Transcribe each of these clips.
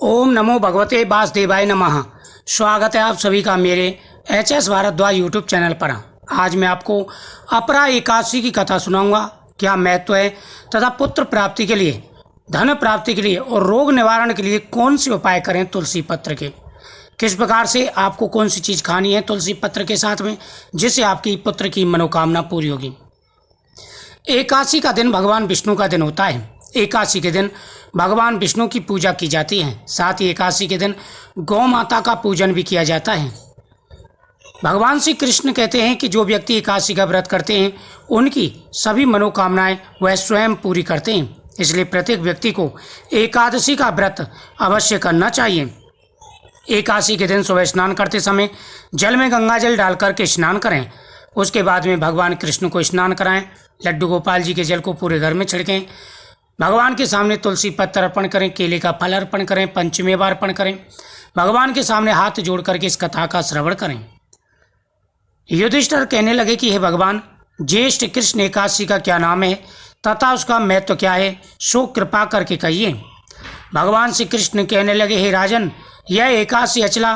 ओम नमो भगवते वासुदेवाय नमः। स्वागत है आप सभी का मेरे HS भारद्वाज यूट्यूब चैनल पर। आज मैं आपको अपरा एकादशी की कथा सुनाऊंगा। क्या महत्व है तथा पुत्र प्राप्ति के लिए, धन प्राप्ति के लिए और रोग निवारण के लिए कौन से उपाय करें तुलसी पत्र के, किस प्रकार से आपको कौन सी चीज़ खानी है तुलसी पत्र के साथ में, जिससे आपकी पुत्र की मनोकामना पूरी होगी। एकादशी का दिन भगवान विष्णु का दिन होता है। एकादशी के दिन भगवान विष्णु की पूजा की जाती है। साथ ही एकादशी के दिन गौ माता का पूजन भी किया जाता है। भगवान श्री कृष्ण कहते हैं कि जो व्यक्ति एकादशी का व्रत करते हैं उनकी सभी मनोकामनाएं वह स्वयं पूरी करते हैं। इसलिए प्रत्येक व्यक्ति को एकादशी का व्रत अवश्य करना चाहिए। एकादशी के दिन सुबह स्नान करते समय जल में गंगा जल डालकर के स्नान करें। उसके बाद में भगवान कृष्ण को स्नान कराएं। लड्डू गोपाल जी के जल को पूरे घर में छिड़कें। भगवान के सामने तुलसी पत्र अर्पण करें, केले का फल अर्पण करें, पंचमेवा अर्पण करें। भगवान के सामने हाथ जोड़ करके इस कथा का श्रवण करें। युधिष्ठिर कहने लगे कि हे भगवान, ज्येष्ठ कृष्ण एकादशी का क्या नाम है तथा उसका महत्व क्या है, सो कृपा करके कहिए। भगवान श्री कृष्ण कहने लगे, हे राजन, यह एकादशी अचला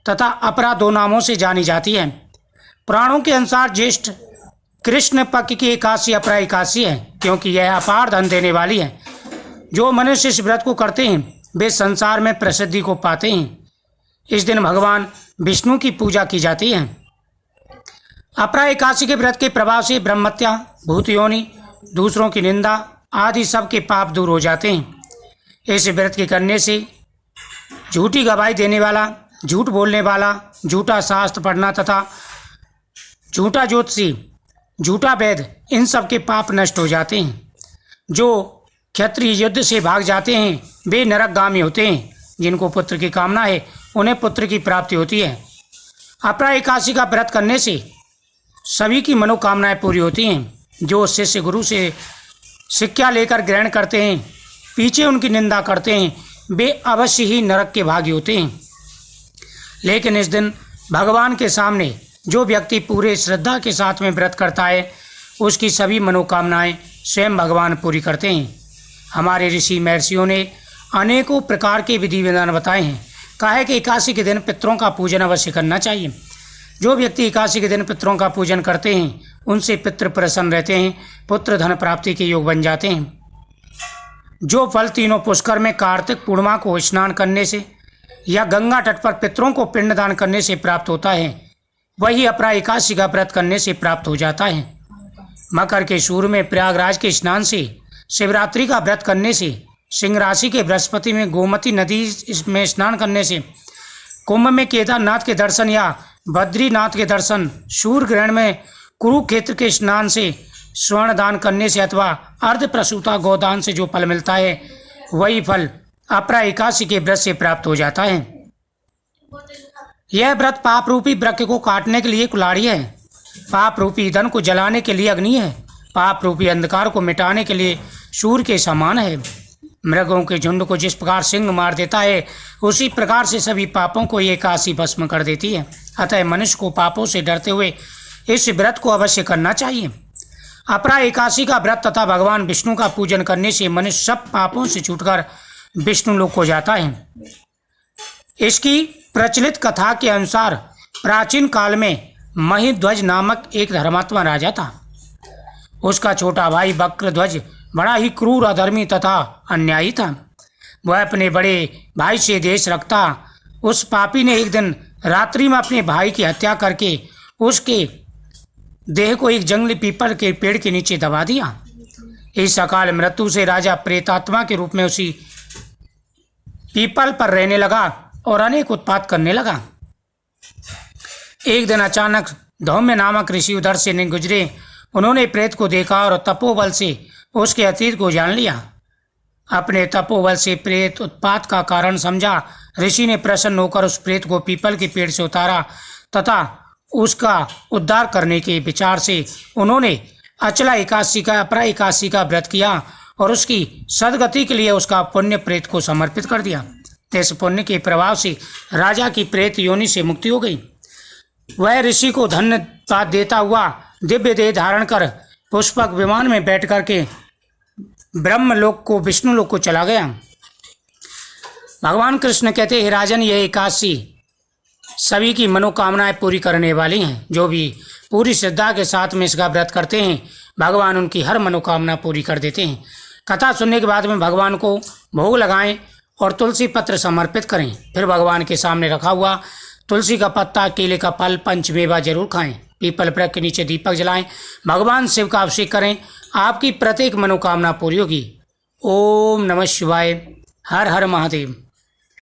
तथा अपरा दो नामों से जानी जाती है। पुराणों के अनुसार ज्येष्ठ कृष्ण पक्ष की एकादशी अपरा एकादशी है, क्योंकि यह अपार धन देने वाली है। जो मनुष्य इस व्रत को करते हैं वे संसार में प्रसिद्धि को पाते हैं। इस दिन भगवान विष्णु की पूजा की जाती है। अपरा एकादशी के व्रत के प्रभाव से ब्रह्महत्या, भूत योनि, दूसरों की निंदा आदि सब के पाप दूर हो जाते हैं। इस व्रत के करने से झूठी गवाही देने वाला, झूठ बोलने वाला, झूठा शास्त्र पढ़ना तथा झूठा ज्योतिषी, झूठा वैद, इन सब के पाप नष्ट हो जाते हैं। जो क्षत्रिय युद्ध से भाग जाते हैं वे नरकगामी होते हैं। जिनको पुत्र की कामना है उन्हें पुत्र की प्राप्ति होती है। अपरा एकादशी का व्रत करने से सभी की मनोकामनाएं पूरी होती हैं। जो शिष्य गुरु से शिक्षा लेकर ग्रहण करते हैं, पीछे उनकी निंदा करते हैं, वे अवश्य ही नरक के भागी होते हैं। लेकिन इस दिन भगवान के सामने जो व्यक्ति पूरे श्रद्धा के साथ में व्रत करता है उसकी सभी मनोकामनाएं स्वयं भगवान पूरी करते हैं। हमारे ऋषि महर्षियों ने अनेकों प्रकार के विधि विधान बताए हैं। कहा है कि एकादशी के दिन पितरों का पूजन अवश्य करना चाहिए। जो व्यक्ति एकादशी के दिन पितरों का पूजन करते हैं उनसे पितृ प्रसन्न रहते हैं, पुत्र धन प्राप्ति के योग बन जाते हैं। जो फल तीनों पुष्कर में कार्तिक पूर्णिमा को स्नान करने से या गंगा तट पर पितरों को पिंडदान करने से प्राप्त होता है, वही अपरा एकादशी का व्रत करने से प्राप्त हो जाता है। मकर के सूर्य में प्रयागराज के स्नान से, शिवरात्रि का व्रत करने से, सिंह राशि के बृहस्पति में गोमती नदी में स्नान करने से, कुंभ में केदारनाथ के दर्शन या बद्रीनाथ के दर्शन, सूर्य ग्रहण में कुरुक्षेत्र के स्नान से, स्वर्ण दान करने से अथवा अर्ध प्रसूता गोदान से जो फल मिलता है वही फल अपरा एकादशी के व्रत से प्राप्त हो जाता है। यह व्रत पाप रूपी वृक्ष को काटने के लिए कुल्हाड़ी है, पाप रूपी धन को जलाने के लिए अग्नि है, पाप रूपी अंधकार को मिटाने के लिए सूर्य के समान है। मृगों के झुंड को जिस प्रकार सिंह मार देता है उसी प्रकार से सभी पापों को ये एकादशी भस्म कर देती है। अतः मनुष्य को पापों से डरते हुए इस व्रत को अवश्य करना चाहिए। अपरा एकादशी का व्रत तथा भगवान विष्णु का पूजन करने से मनुष्य सब पापों से छूटकर विष्णु लोक को जाता है। इसकी प्रचलित कथा के अनुसार प्राचीन काल में महिध्वज नामक एक धर्मात्मा राजा था। उसका छोटा भाई वक्रध्वज बड़ा ही क्रूर, अधर्मी तथा अन्यायी था। वह अपने बड़े भाई से द्वेष रखता। उस पापी ने एक दिन रात्रि में अपने भाई की हत्या करके उसके देह को एक जंगली पीपल के पेड़ के नीचे दबा दिया। इस अकाल मृत्यु से राजा प्रेतात्मा के रूप में उसी पीपल पर रहने लगा और अनेक उत्पात करने लगा। एक दिन अचानक धौम्य नामक ऋषि उधर से गुजरे। उन्होंने प्रेत को देखा और तपोबल से उसके अतीत को जान लिया। अपने तपोबल से प्रेत उत्पात का कारण समझा। ऋषि ने प्रसन्न होकर उस प्रेत को पीपल के पेड़ से उतारा तथा उसका उद्धार करने के विचार से उन्होंने अचला एकादशी का, अपरा एकादशी का व्रत किया और उसकी सदगति के लिए उसका पुण्य प्रेत को समर्पित कर दिया। इस पुण्य के प्रभाव से राजा की प्रेत योनि से मुक्ति हो गई। वह ऋषि को धन्यवाद देता हुआ दिव्य देह धारण कर पुष्पक विमान में बैठ करके ब्रह्मलोक को, विष्णु लोक को चला गया। भगवान कृष्ण कहते, हे राजन, यह एकादशी सभी की मनोकामनाएं पूरी करने वाली हैं। जो भी पूरी श्रद्धा के साथ में इसका व्रत करते हैं, भगवान उनकी हर मनोकामना पूरी कर देते हैं। कथा सुनने के बाद में भगवान को भोग लगाएं और तुलसी पत्र समर्पित करें। फिर भगवान के सामने रखा हुआ तुलसी का पत्ता, केले का फल, पंचमेवा जरूर खाएं। पीपल वृक्ष के नीचे दीपक जलाएं। भगवान शिव का अभिषेक करें। आपकी प्रत्येक मनोकामना पूरी होगी। ओम नमः शिवाय। हर हर महादेव।